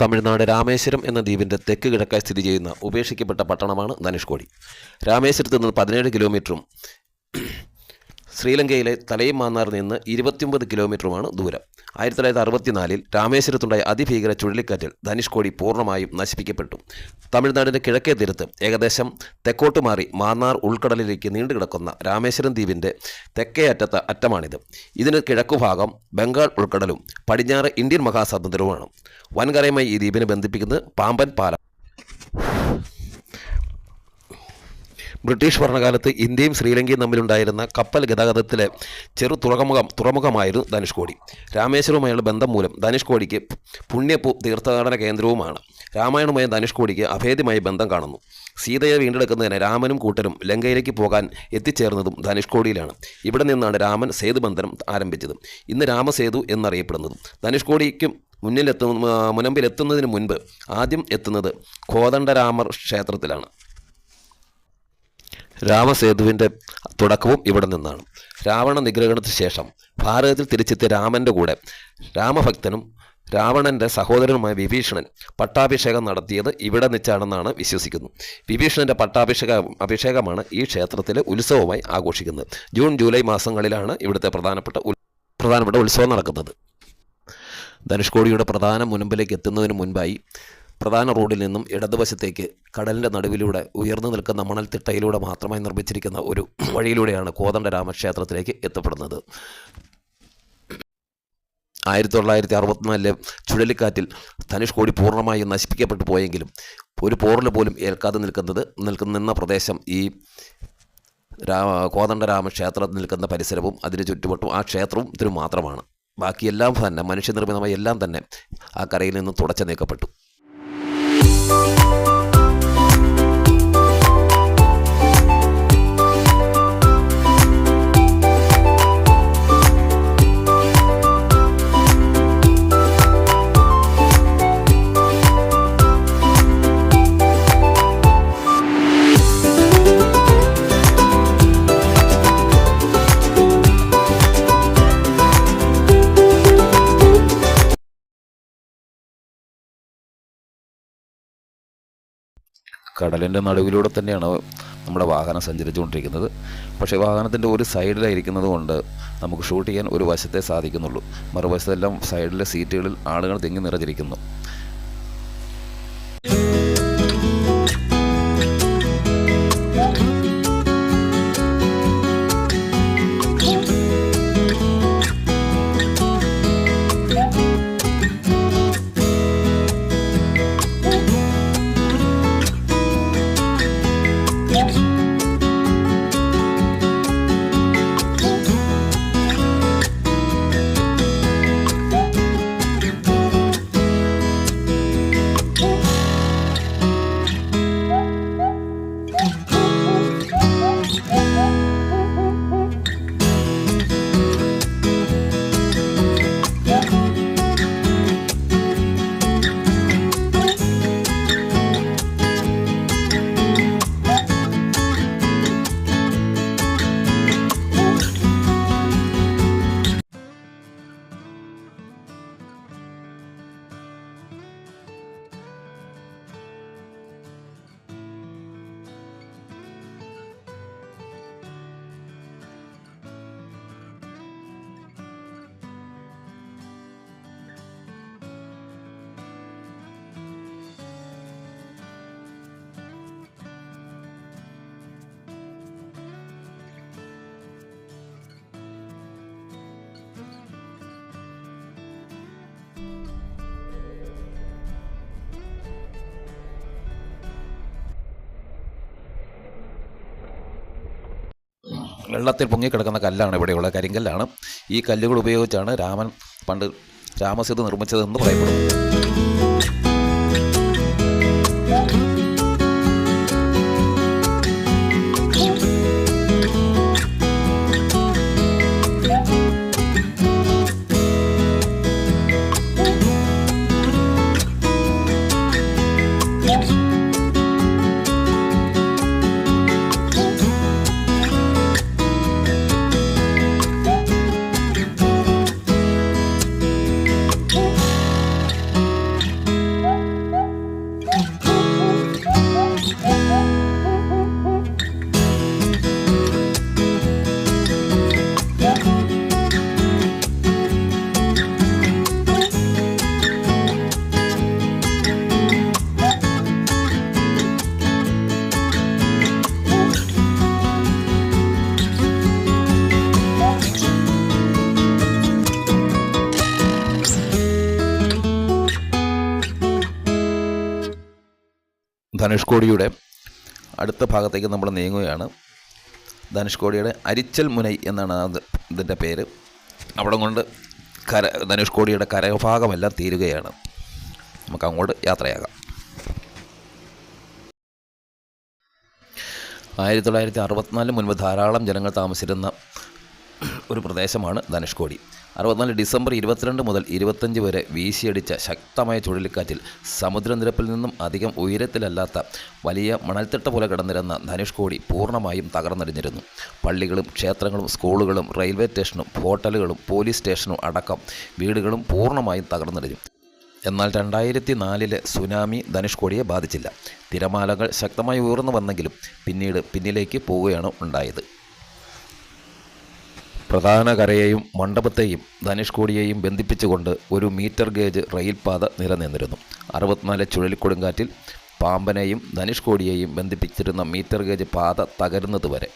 തമിഴ്നാട് രാമേശ്വരം എന്ന ദ്വീപിൻ്റെ തെക്ക് കിഴക്കായി സ്ഥിതി ചെയ്യുന്ന ഉപേക്ഷിക്കപ്പെട്ട പട്ടണമാണ് ധനുഷ്കോടി. രാമേശ്വരത്ത് നിന്ന് 17 കിലോമീറ്ററും ശ്രീലങ്കയിലെ തലയും മാന്നാറിൽ നിന്ന് 29 കിലോമീറ്ററുമാണ് ദൂരം. 1964 രാമേശ്വരത്തുണ്ടായ അതിഭീകര ചുഴലിക്കാറ്റിൽ ധനുഷ്കോടി പൂർണ്ണമായും നശിപ്പിക്കപ്പെട്ടു. തമിഴ്നാടിൻ്റെ കിഴക്കേ തീരത്ത് ഏകദേശം തെക്കോട്ട് മാറി മാന്നാർ ഉൾക്കടലിലേക്ക് നീണ്ടുകിടക്കുന്ന രാമേശ്വരം ദ്വീപിൻ്റെ തെക്കേ അറ്റമാണിത്. ഇതിന് കിഴക്കുഭാഗം ബംഗാൾ ഉൾക്കടലും പടിഞ്ഞാറ് ഇന്ത്യൻ മഹാസമുദ്രവുമാണ്. വൻകരയുമായി ഈ ദ്വീപിനെ ബന്ധിപ്പിക്കുന്നത് പാമ്പൻ പാലം. ബ്രിട്ടീഷ് ഭരണകാലത്ത് ഇന്ത്യയും ശ്രീലങ്കയും തമ്മിലുണ്ടായിരുന്ന കപ്പൽ ഗതാഗതത്തിലെ ചെറു തുറമുഖമായിരുന്നു ധനുഷ്കോടി. രാമേശ്വരവുമായുള്ള ബന്ധം മൂലം ധനുഷ്കോടിക്ക് തീർത്ഥാടന കേന്ദ്രവുമാണ്. രാമായണവുമായ ധനുഷ്കോടിക്ക് അഭേദ്യമായ ബന്ധം കാണുന്നു. സീതയെ വീണ്ടെടുക്കുന്നതിന് രാമനും കൂട്ടരും ലങ്കയിലേക്ക് പോകാൻ എത്തിച്ചേർന്നതും ധനുഷ്കോടിയിലാണ്. ഇവിടെ നിന്നാണ് രാമൻ സേതുബന്ധനം ആരംഭിച്ചത്, ഇന്ന് രാമസേതു എന്നറിയപ്പെടുന്നതും. ധനുഷ്കോടിക്ക് മുനമ്പിലെത്തുന്നതിന് മുൻപ് ആദ്യം എത്തുന്നത് കോദണ്ഡരാമർ ക്ഷേത്രത്തിലാണ്. രാമസേതുവിൻ്റെ തുടക്കവും ഇവിടെ നിന്നാണ്. രാവണ നിഗ്രഹണത്തിന് ശേഷം ഭാരതത്തിൽ തിരിച്ചെത്തിയ രാമൻ്റെ കൂടെ രാമഭക്തനും രാവണൻ്റെ സഹോദരനുമായ വിഭീഷണൻ പട്ടാഭിഷേകം നടത്തിയത് ഇവിടെ വെച്ചാണെന്നാണ് വിശ്വസിക്കുന്നത്. വിഭീഷണൻ്റെ അഭിഷേകമാണ് ഈ ക്ഷേത്രത്തിലെ ഉത്സവമായി ആഘോഷിക്കുന്നത്. ജൂൺ ജൂലൈ മാസങ്ങളിലാണ് ഇവിടുത്തെ പ്രധാനപ്പെട്ട ഉത്സവം നടക്കുന്നത്. ധനുഷ്കോടിയുടെ പ്രധാന മുനമ്പിലേക്ക് എത്തുന്നതിന് മുൻപായി പ്രധാന റോഡിൽ നിന്നും ഇടതുവശത്തേക്ക് കടലിൻ്റെ നടുവിലൂടെ ഉയർന്നു നിൽക്കുന്ന മണൽത്തിട്ടയിലൂടെ മാത്രമായി നിർമ്മിച്ചിരിക്കുന്ന ഒരു വഴിയിലൂടെയാണ് കോദണ്ഡരാമക്ഷേത്രത്തിലേക്ക് എത്തപ്പെടുന്നത്. 1964 ചുഴലിക്കാറ്റിൽ ധനുഷ്കോടി പൂർണ്ണമായും നശിപ്പിക്കപ്പെട്ടു പോയെങ്കിലും ഒരു പോറൽ പോലും ഏൽക്കാതെ നിന്ന പ്രദേശം ഈ കോദണ്ഡരാമ ക്ഷേത്രം നിൽക്കുന്ന പരിസരവും അതിന് ചുറ്റുവട്ടവും ആ ക്ഷേത്രവും ഇതിന് മാത്രമാണ്. ബാക്കിയെല്ലാം തന്നെ മനുഷ്യനിർമ്മിതമായി എല്ലാം തന്നെ ആ കരയിൽ നിന്നും തുടച്ചു നീക്കപ്പെട്ടു. കടലിൻ്റെ നടുവിലൂടെ തന്നെയാണ് നമ്മുടെ വാഹനം സഞ്ചരിച്ചുകൊണ്ടിരിക്കുന്നത്. പക്ഷേ വാഹനത്തിൻ്റെ ഒരു സൈഡിലായിരിക്കുന്നത് കൊണ്ട് നമുക്ക് ഷൂട്ട് ചെയ്യാൻ ഒരു വശത്തെ സാധിക്കുന്നുള്ളൂ. മറുവശത്തെല്ലാം സൈഡിലെ സീറ്റുകളിൽ ആളുകൾ തിങ്ങി നിറഞ്ഞിരിക്കുന്നു. വെള്ളത്തിൽ പൊങ്ങിക്കിടക്കുന്ന കല്ലാണ് ഇവിടെയുള്ള കരിങ്കല്ലാണ്. ഈ കല്ലുകൾ ഉപയോഗിച്ചാണ് രാമൻ പണ്ട് രാമസേതു നിർമ്മിച്ചതെന്ന് പറയപ്പെടുന്നു. ധനുഷ്കോടിയുടെ അടുത്ത ഭാഗത്തേക്ക് നമ്മൾ നീങ്ങുകയാണ്. ധനുഷ്കോടിയുടെ അരിച്ചൽ മുനൈ എന്നാണ് ഇതിൻ്റെ പേര്. അവിടെ കൊണ്ട് ധനുഷ്കോടിയുടെ കരഭാഗമെല്ലാം തീരുകയാണ്. നമുക്ക് അങ്ങോട്ട് യാത്രയാകാം. 1964 മുൻപ് ധാരാളം ജനങ്ങൾ താമസിച്ചിരുന്ന ഒരു പ്രദേശമാണ് ധനുഷ്കോടി. 64 ഡിസംബർ 22 മുതൽ 25 വരെ വീശിയടിച്ച ശക്തമായ ചുഴലിക്കാറ്റിൽ സമുദ്രനിരപ്പിൽ നിന്നും അധികം ഉയരത്തിലല്ലാത്ത വലിയ മണൽത്തിട്ട പോലെ കിടന്നിരുന്ന ധനുഷ്കോടി പൂർണ്ണമായും തകർന്നടിഞ്ഞിരുന്നു. പള്ളികളും ക്ഷേത്രങ്ങളും സ്കൂളുകളും റെയിൽവേ സ്റ്റേഷനും ഹോട്ടലുകളും പോലീസ് സ്റ്റേഷനും അടക്കം വീടുകളും പൂർണ്ണമായും തകർന്നടിഞ്ഞു. എന്നാൽ 2004 സുനാമി ധനുഷ്കോടിയെ ബാധിച്ചില്ല. തിരമാലകൾ ശക്തമായി ഉയർന്നു വന്നെങ്കിലും പിന്നിലേക്ക് പോവുകയാണ് ഉണ്ടായത്. പ്രധാന കരയെയും മണ്ഡപത്തെയും ധനുഷ്കോടിയെയും ബന്ധിപ്പിച്ചുകൊണ്ട് ഒരു മീറ്റർ ഗേജ് റെയിൽപാത നിലനിന്നിരുന്നു. 64 ചുഴലിക്കൊടുങ്കാറ്റിൽ പാമ്പനെയും ധനുഷ്കോടിയെയും ബന്ധിപ്പിച്ചിരുന്ന മീറ്റർ ഗേജ് പാത തകരുന്നതുവരെ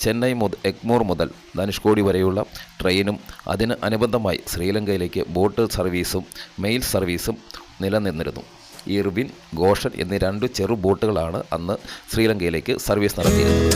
ചെന്നൈ എഗ്മോർ മുതൽ ധനുഷ്കോടി വരെയുള്ള ട്രെയിനും അതിന് അനുബന്ധമായി ശ്രീലങ്കയിലേക്ക് ബോട്ട് സർവീസും മെയിൽ സർവീസും നിലനിന്നിരുന്നു. ഇർവിൻ, ഗോഷൻ എന്നീ 2 ചെറു ബോട്ടുകളാണ് അന്ന് ശ്രീലങ്കയിലേക്ക് സർവീസ് നടത്തിയിരുന്നത്.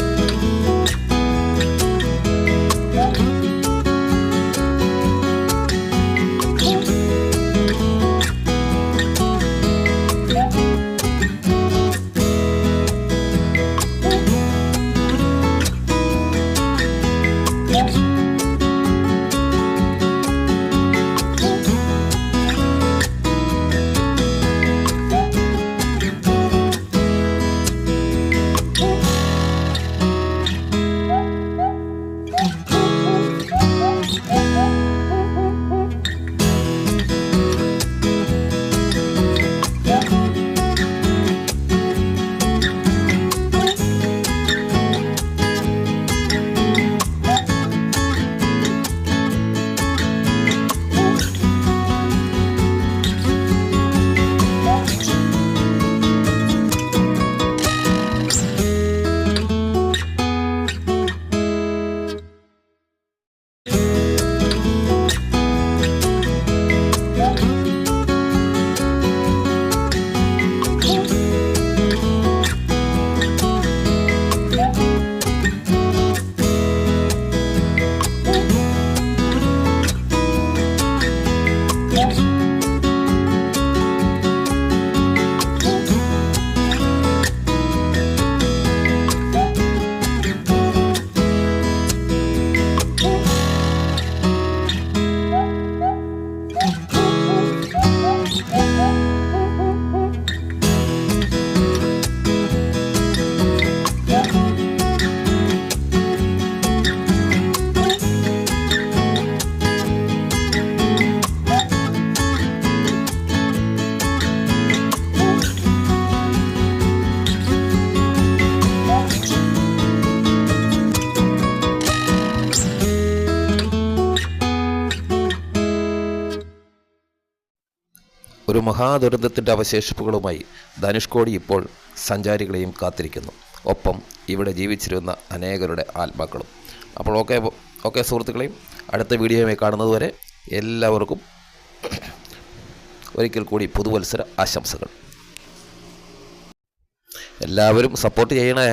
ഒരു മഹാദുരന്തത്തിൻ്റെ അവശേഷിപ്പുകളുമായി ധനുഷ്കോടി ഇപ്പോൾ സഞ്ചാരികളെയും കാത്തിരിക്കുന്നു. ഒപ്പം ഇവിടെ ജീവിച്ചിരുന്ന അനേകരുടെ ആത്മാക്കളും. അപ്പോൾ ഓക്കെ സുഹൃത്തുക്കളെയും, അടുത്ത വീഡിയോയുമായി കാണുന്നതുവരെ എല്ലാവർക്കും ഒരിക്കൽ കൂടി പുതുവത്സര ആശംസകൾ. എല്ലാവരും സപ്പോർട്ട് ചെയ്യണേ.